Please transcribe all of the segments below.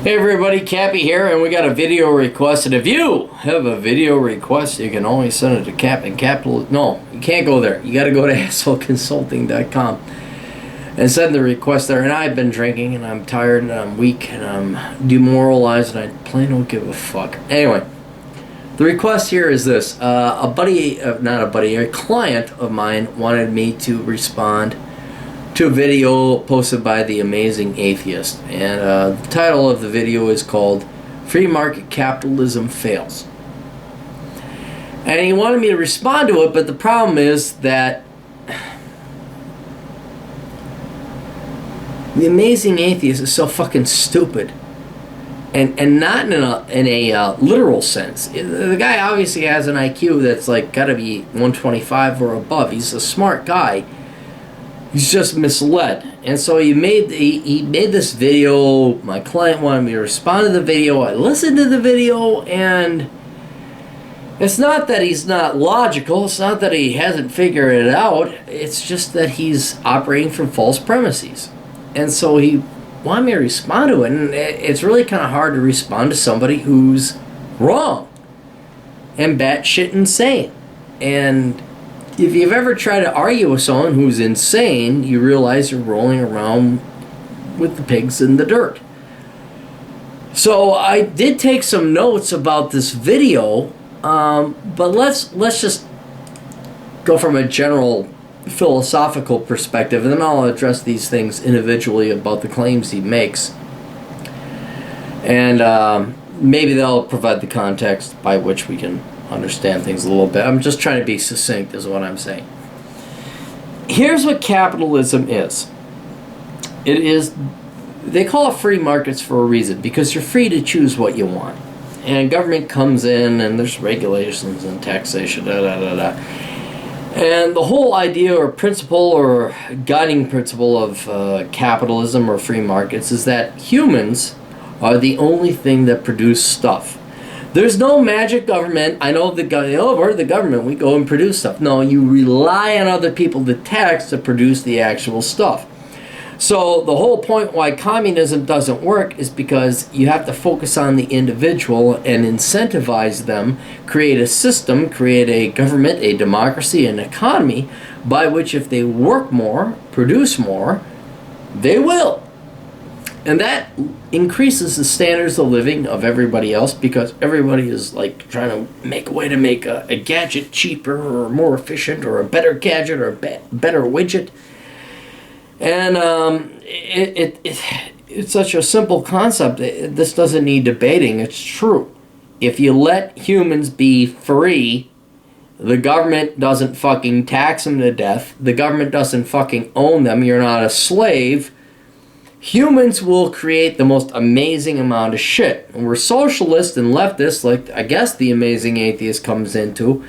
Hey everybody, Cappy here, and we got a video request. And if you have a video request, you can always send it to Capitalism. No, you can't go there. You got to go to assholeconsulting.com and send the request there. And I've been drinking, and I'm tired, and I'm weak, and I'm demoralized, and I plain don't give a fuck. Anyway, the request here is this: a client of mine wanted me to respond to a video posted by the Amazing Atheist, and the title of the video is called "Free Market Capitalism Fails." And he wanted me to respond to it, but the problem is that the Amazing Atheist is so fucking stupid, and not in a literal sense. The guy obviously has an IQ that's like got to be 125 or above. He's a smart guy. He's just misled. And so he made this video. My client wanted me to respond to the video. I listened to the video, and it's not that he's not logical. It's not that he hasn't figured it out. It's just that he's operating from false premises. And so he wanted me to respond to it. And it's really kind of hard to respond to somebody who's wrong and batshit insane. And if you've ever tried to argue with someone who's insane, you realize you're rolling around with the pigs in the dirt. So I did take some notes about this video, but let's just go from a general philosophical perspective, and then I'll address these things individually about the claims he makes. And maybe they'll provide the context by which we can understand things a little bit. I'm just trying to be succinct is what I'm saying. Here's what capitalism is. It is, they call it free markets for a reason, because you're free to choose what you want. And government comes in, and there's regulations and taxation, And the whole idea or principle or guiding principle of capitalism or free markets is that humans are the only thing that produce stuff. There's no magic government. I know we're the government, we go and produce stuff. No, you rely on other people to tax to produce the actual stuff. So the whole point why communism doesn't work is because you have to focus on the individual and incentivize them, create a system, create a government, a democracy, an economy by which if they work more, produce more, they will. And that increases the standards of living of everybody else, because everybody is like trying to make a way to make a gadget cheaper or more efficient, or a better gadget or a better widget. And it's such a simple concept. This doesn't need debating. It's true. If you let humans be free, the government doesn't fucking tax them to death. The government doesn't fucking own them. You're not a slave. Humans will create the most amazing amount of shit. And we're socialists and leftists, like I guess the Amazing Atheist comes into,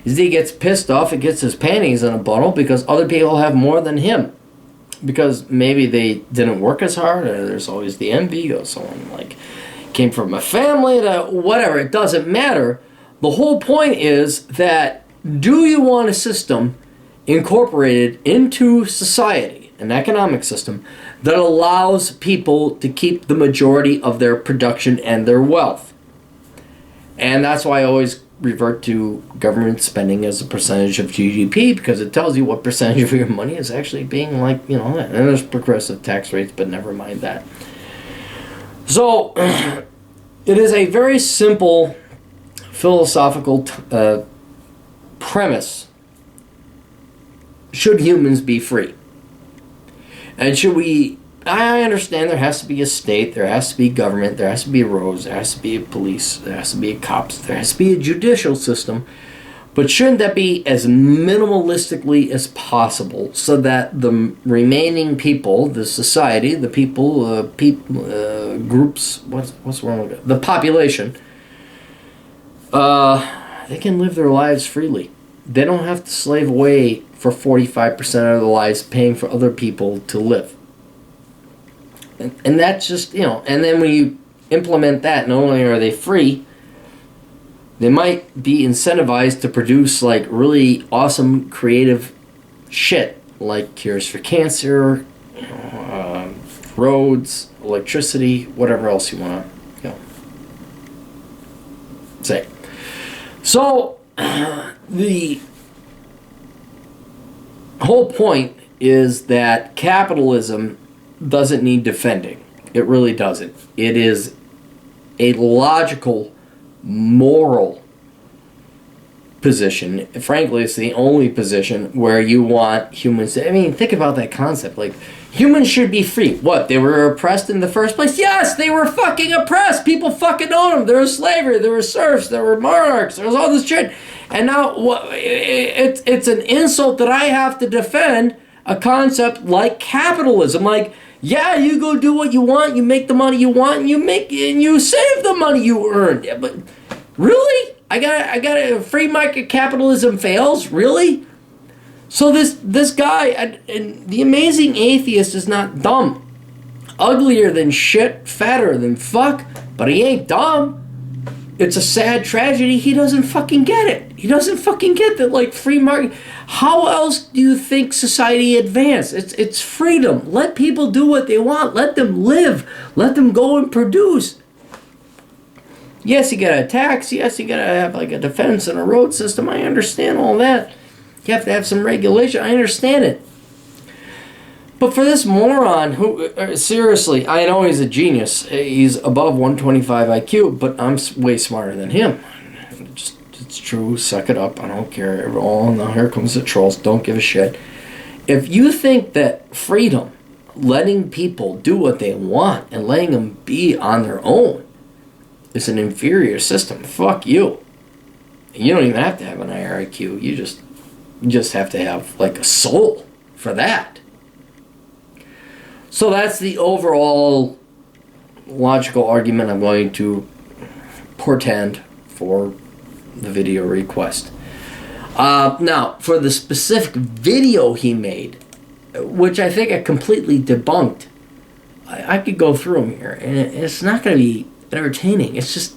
is he gets pissed off and gets his panties in a bundle because other people have more than him. Because maybe they didn't work as hard, or there's always the envy, or someone like came from a family, to whatever, it doesn't matter. The whole point is that, do you want a system incorporated into society, an economic system, that allows people to keep the majority of their production and their wealth? And that's why I always revert to government spending as a percentage of GDP, because it tells you what percentage of your money is actually being and there's progressive tax rates, but never mind that. So, it is a very simple philosophical premise. Should humans be free? And should we, I understand there has to be a state, there has to be government, there has to be roads, there has to be a police, there has to be cops, there has to be a judicial system, but shouldn't that be as minimalistically as possible so that the remaining people, the society, the people, groups, what's wrong with it? The population, they can live their lives freely. They don't have to slave away for 45% of their lives paying for other people to live. And that's just, and then when you implement that, not only are they free, they might be incentivized to produce like really awesome creative shit, like cures for cancer, roads, electricity, whatever else you want to, say. So, the whole point is that capitalism doesn't need defending. It really doesn't. It is a logical, moral position. Frankly, it's the only position where you want humans to... I mean, think about that concept. Like, humans should be free. What, they were oppressed in the first place? Yes, they were fucking oppressed. People fucking owned them. There was slavery. There were serfs. There were monarchs. There was all this shit. And now, it's an insult that I have to defend a concept like capitalism. Like, yeah, you go do what you want, you make the money you want, and you save the money you earned. Yeah, but really? I got a free market capitalism fails? Really? So this guy, and the Amazing Atheist is not dumb. Uglier than shit, fatter than fuck, but he ain't dumb. It's a sad tragedy. He doesn't fucking get it. He doesn't fucking get that, like, free market. How else do you think society advanced? It's freedom. Let people do what they want. Let them live. Let them go and produce. Yes, you gotta tax. Yes, you gotta have, like, a defense and a road system. I understand all that. You have to have some regulation. I understand it. But for this moron who, seriously, I know he's a genius. He's above 125 IQ, but I'm way smarter than him. It's true. Suck it up. I don't care. Oh, no, here comes the trolls. Don't give a shit. If you think that freedom, letting people do what they want and letting them be on their own is an inferior system, fuck you. You don't even have to have an higher IQ. You just have to have, like, a soul for that. So that's the overall logical argument I'm going to portend for the video request. Now, for the specific video he made, which I think I completely debunked, I could go through them here, and it's not going to be entertaining. It's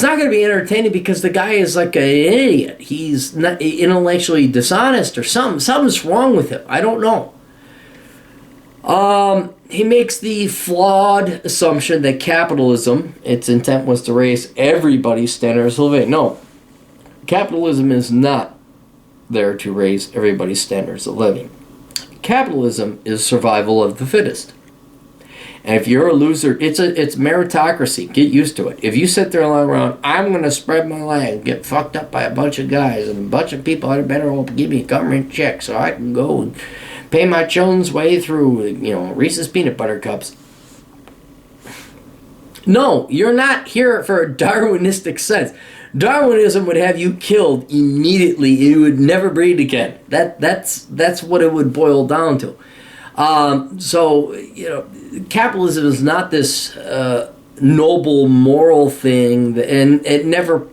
not going to be entertaining because the guy is like an idiot. He's not intellectually dishonest or something. Something's wrong with him. I don't know. He makes the flawed assumption that capitalism, its intent was to raise everybody's standards of living. No, capitalism is not there to raise everybody's standards of living. Capitalism is survival of the fittest. And if you're a loser, it's meritocracy. Get used to it. If you sit there and lie around, I'm going to spread my leg, get fucked up by a bunch of guys, and a bunch of people that better give me a government check so I can go and pay my Jones way through, Reese's peanut butter cups. No, you're not here for a Darwinistic sense. Darwinism would have you killed immediately. You would never breed again. That's what it would boil down to. Capitalism is not this noble moral thing, and it never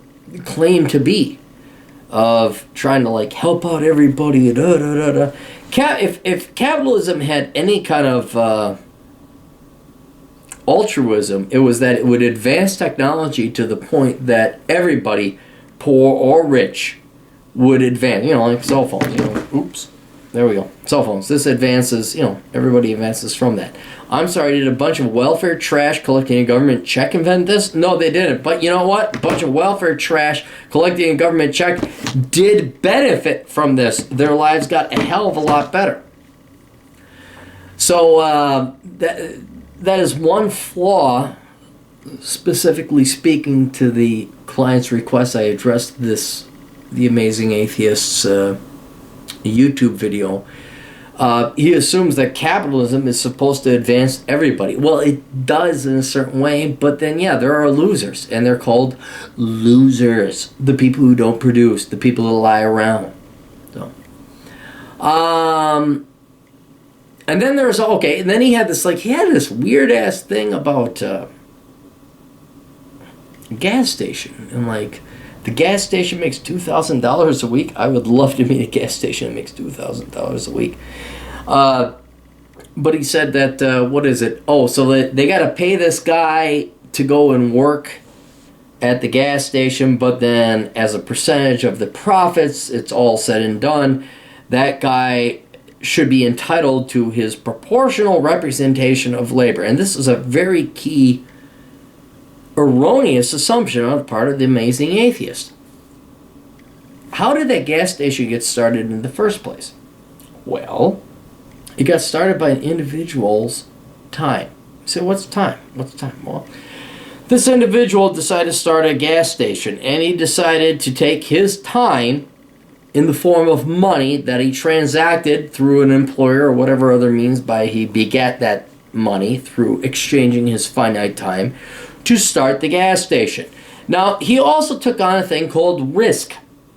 claimed to be, of trying to, like, help out everybody. If capitalism had any kind of altruism, it was that it would advance technology to the point that everybody, poor or rich, would advance. Like cell phones. Oops. There we go. Cell phones. This advances, everybody advances from that. I'm sorry, did a bunch of welfare trash collecting a government check invent this? No, they didn't. But you know what? A bunch of welfare trash collecting a government check did benefit from this. Their lives got a hell of a lot better. So that is one flaw, specifically speaking to the client's request. I addressed the Amazing Atheist's YouTube video. He assumes that capitalism is supposed to advance everybody. Well, it does in a certain way, but then, there are losers, and they're called losers. The people who don't produce, the people who lie around. So, and then there's, and then he had this weird-ass thing about gas station, and, the gas station makes $2,000 a week. I would love to meet a gas station that makes $2,000 a week. But he said that, what is it? Oh, so they got to pay this guy to go and work at the gas station, but then as a percentage of the profits, it's all said and done, that guy should be entitled to his proportional representation of labor. And this is a very key erroneous assumption on the part of the Amazing Atheist. How did that gas station get started in the first place? Well, it got started by an individual's time. You say, what's time? What's time? Well, this individual decided to start a gas station, and he decided to take his time in the form of money that he transacted through an employer or whatever other means by he begat that money through exchanging his finite time to start the gas station. Now, he also took on a thing called risk.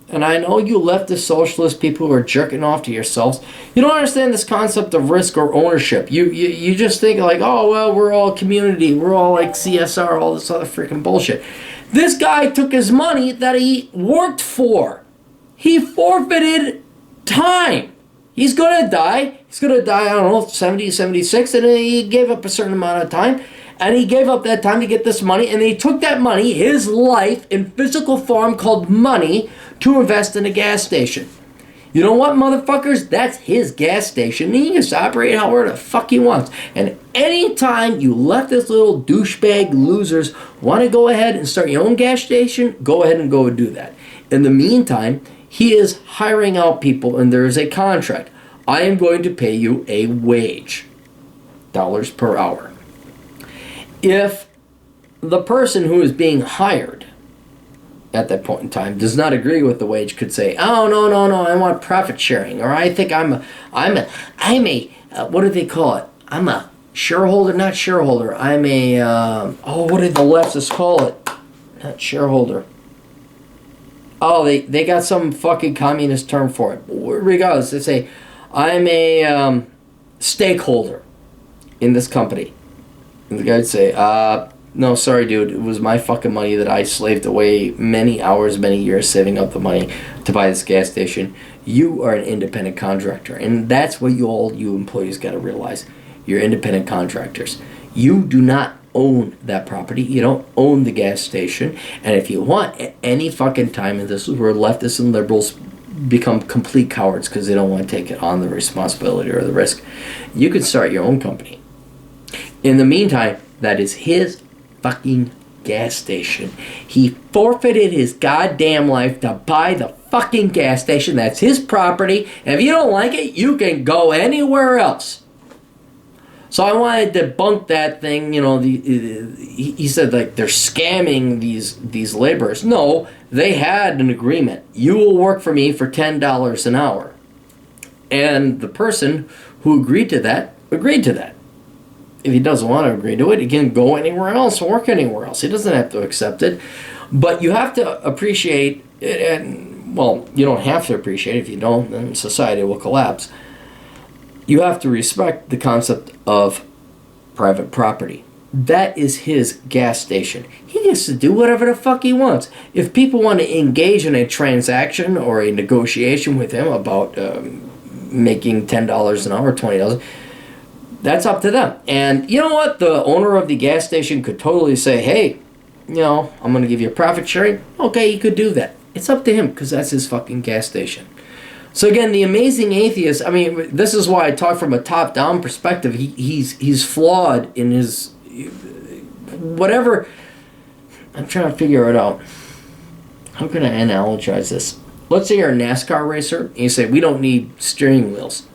And I know you leftist socialist people who are jerking off to yourselves. You don't understand this concept of risk or ownership. You just think like, oh, well, we're all community. We're all like CSR, all this other freaking bullshit. This guy took his money that he worked for. He forfeited time. He's going to die. He's going to die, I don't know, 70, 76. And he gave up a certain amount of time. And he gave up that time to get this money. And he took that money, his life, in physical form called money, to invest in a gas station. You know what, motherfuckers? That's his gas station. He can operate however the fuck he wants. And anytime you let this little douchebag losers want to go ahead and start your own gas station, go ahead and go and do that. In the meantime, he is hiring out people and there is a contract. I am going to pay you a wage, dollars per hour. If the person who is being hired at that point in time does not agree with the wage, could say, oh, no, I want profit sharing, or I think I'm a what do they call it? I'm a shareholder, not shareholder. I'm a, what did the leftists call it? Not shareholder. Oh, they got some fucking communist term for it. Regardless, they say, I'm a stakeholder in this company. And the guy would say, no, sorry, dude. It was my fucking money that I slaved away many hours, many years saving up the money to buy this gas station. You are an independent contractor. And that's what you employees got to realize. You're independent contractors. You do not own that property. You don't own the gas station. And if you want any fucking time, and this is where leftists and liberals become complete cowards because they don't want to take it on the responsibility or the risk, you can start your own company. In the meantime, that is his fucking gas station. He forfeited his goddamn life to buy the fucking gas station. That's his property. And if you don't like it, you can go anywhere else. So I wanted to debunk that thing. You know, he said like they're scamming these laborers. No, they had an agreement. You will work for me for $10 an hour. And the person who agreed to that. If he doesn't want to agree to it, he can go anywhere else, work anywhere else. He doesn't have to accept it. But you have to appreciate it, and, well, you don't have to appreciate it. If you don't, then society will collapse. You have to respect the concept of private property. That is his gas station. He gets to do whatever the fuck he wants. If people want to engage in a transaction or a negotiation with him about making $10 an hour, $20, that's up to them. And you know what? The owner of the gas station could totally say, hey, you know, I'm going to give you a profit sharing. Okay, he could do that. It's up to him because that's his fucking gas station. So again, the Amazing Atheist, I mean, this is why I talk from a top-down perspective. He's flawed in his whatever. I'm trying to figure it out. How can I analogize this? Let's say you're a NASCAR racer and you say, we don't need steering wheels.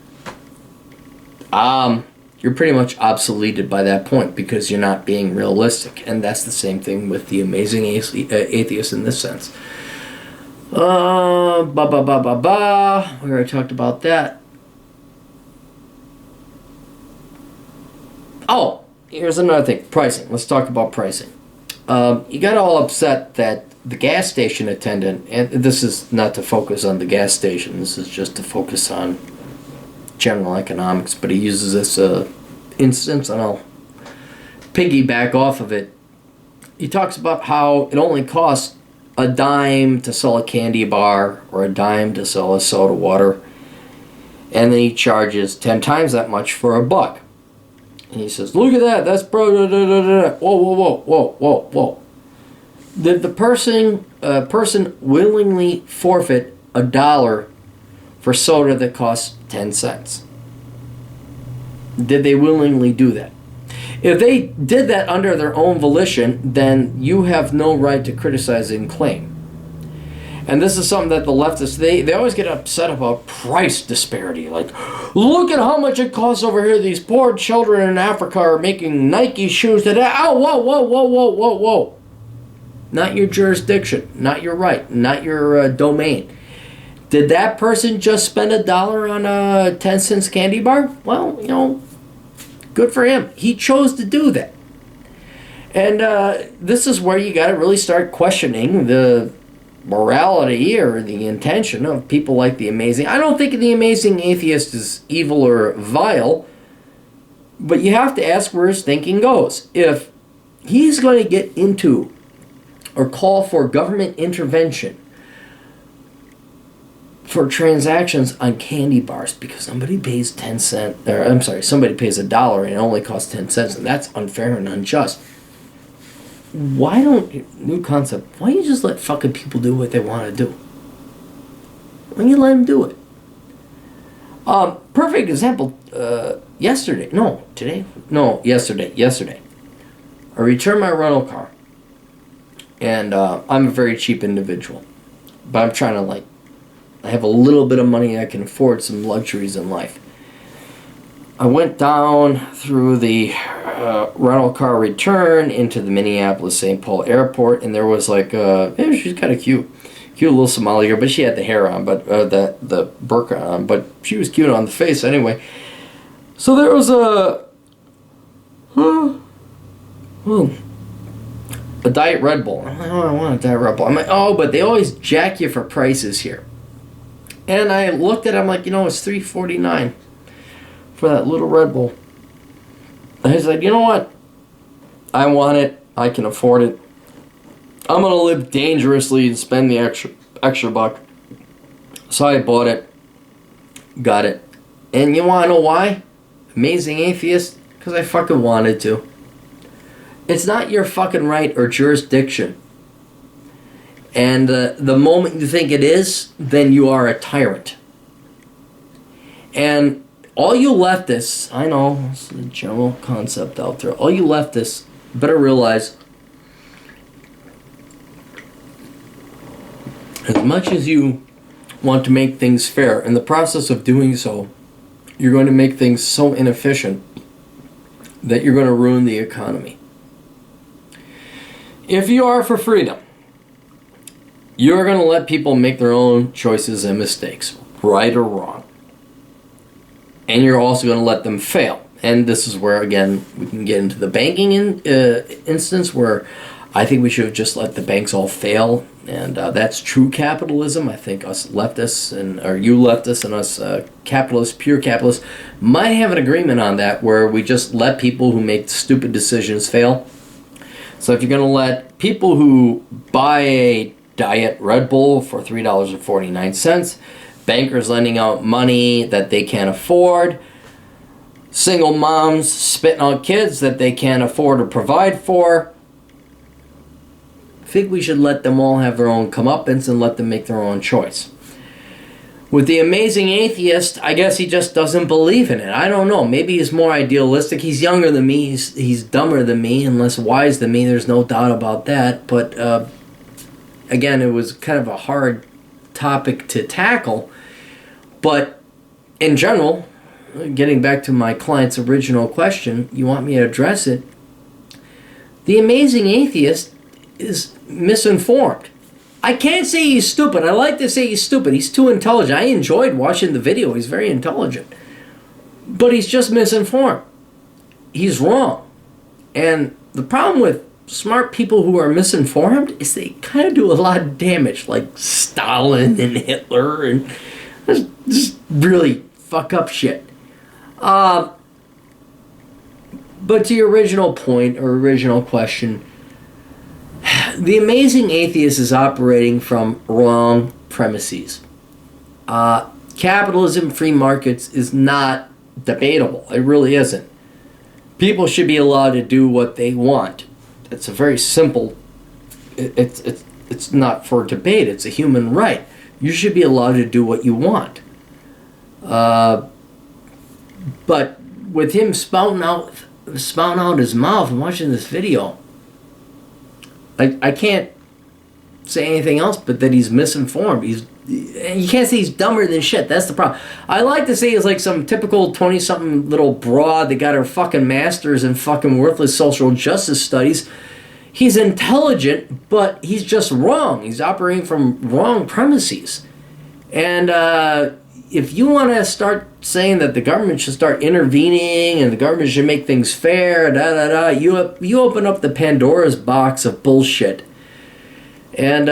You're pretty much obsoleted by that point because you're not being realistic. And that's the same thing with the Amazing Atheist in this sense. We already talked about that. Oh, here's another thing. Pricing. Let's talk about pricing. You got all upset that the gas station attendant, and this is not to focus on the gas station, this is just to focus on general economics, but he uses this instance, and I'll piggyback off of it. He talks about how it only costs a dime to sell a candy bar or a dime to sell a soda water, and then he charges 10 times that much for a buck. And he says, look at that, that's whoa. Did the person willingly forfeit $1 for soda that costs 10 cents? Did they willingly do that? If they did that under their own volition, then you have no right to criticize and claim. And this is something that the leftists, they always get upset about price disparity. Like, look at how much it costs over here. These poor children in Africa are making Nike shoes today. Oh, whoa, whoa, whoa, whoa, whoa, whoa. Not your jurisdiction, not your right, not your domain. Did that person just spend $1 on a 10-cent candy bar? Well, you know, good for him. He chose to do that. And this is where you got to really start questioning the morality or the intention of people like the Amazing. I don't think the Amazing Atheist is evil or vile, but you have to ask where his thinking goes. If he's going to get into or call for government intervention for transactions on candy bars because somebody pays 10 cents, or I'm sorry, somebody pays $1 and it only costs 10 cents, and that's unfair and unjust. Why don't why don't you just let fucking people do what they want to do? Why don't you let them do it? Perfect example, yesterday. I returned my rental car. And I'm a very cheap individual. But I'm trying to, I have a little bit of money I can afford some luxuries in life. I went down through the rental car return into the Minneapolis-St. Paul airport, and there was she's kind of cute little Somali girl, but she had the hair on, but the burqa on, but she was cute on the face anyway. So there was a Diet Red Bull. I'm like, oh, I want a Diet Red Bull. I'm like, oh, but they always jack you for prices here. And I looked at it, I'm like, it's $3.49 for that little Red Bull. And I said, you know what? I want it. I can afford it. I'm going to live dangerously and spend the extra buck. So I bought it. Got it. And you want to know why? Amazing Atheist? Because I fucking wanted to. It's not your fucking right or jurisdiction. And the moment you think it is, then you are a tyrant. And all you leftists, I know, it's a general concept out there, all you leftists better realize, as much as you want to make things fair, in the process of doing so, you're going to make things so inefficient that you're going to ruin the economy. If you are for freedom, you're going to let people make their own choices and mistakes, right or wrong. And you're also going to let them fail. And this is where, again, we can get into the banking instance where I think we should have just let the banks all fail. And that's true capitalism. I think us leftists, or you leftists and us capitalists, pure capitalists, might have an agreement on that where we just let people who make stupid decisions fail. So if you're going to let people who buy a Diet Red Bull for $3.49, bankers lending out money that they can't afford, single moms spitting out kids that they can't afford or provide for, I think we should let them all have their own comeuppance and let them make their own choice. With the Amazing Atheist, I guess he just doesn't believe in it. I don't know. Maybe he's more idealistic. He's younger than me. He's dumber than me and less wise than me. There's no doubt about that. But, again, it was kind of a hard topic to tackle. But, in general, getting back to my client's original question, you want me to address it? The Amazing Atheist is misinformed. I can't say he's stupid. I like to say he's stupid. He's too intelligent. I enjoyed watching the video. He's very intelligent. But he's just misinformed. He's wrong. And the problem with smart people who are misinformed is they kind of do a lot of damage, like Stalin and Hitler, and just really fuck up shit. But to your original point or original question, the Amazing Atheist is operating from wrong premises. Capitalism, free markets is not debatable. It really isn't. People should be allowed to do what they want. It's a very simple. It's not for debate. It's a human right. You should be allowed to do what you want. But with him spouting out his mouth and watching this video, I can't say anything else but that he's misinformed. You can't say he's dumber than shit. That's the problem. I like to say he's like some typical 20-something little broad that got her fucking master's in fucking worthless social justice studies. He's intelligent, but he's just wrong. He's operating from wrong premises. And if you want to start saying that the government should start intervening and the government should make things fair, you open up the Pandora's box of bullshit. And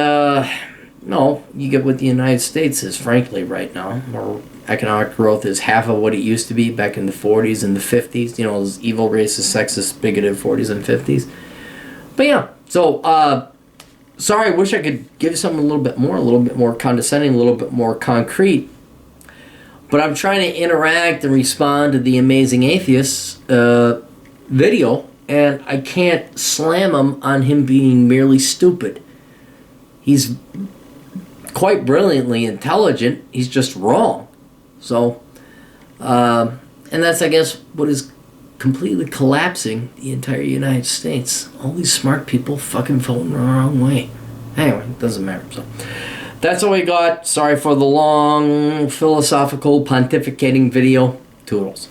no, you get what the United States is, frankly, right now, where economic growth is half of what it used to be back in the 40s and the 50s. You know, those evil, racist, sexist, bigoted 40s and 50s. But yeah, so sorry, I wish I could give you something a little bit more condescending, a little bit more concrete. But I'm trying to interact and respond to the Amazing Atheist video, and I can't slam him on him being merely stupid. He's quite brilliantly intelligent. He's just wrong. So, and that's, I guess, what is completely collapsing the entire United States. All these smart people fucking voting the wrong way. Anyway, it doesn't matter. So, that's all we got. Sorry for the long philosophical pontificating video. Toodles.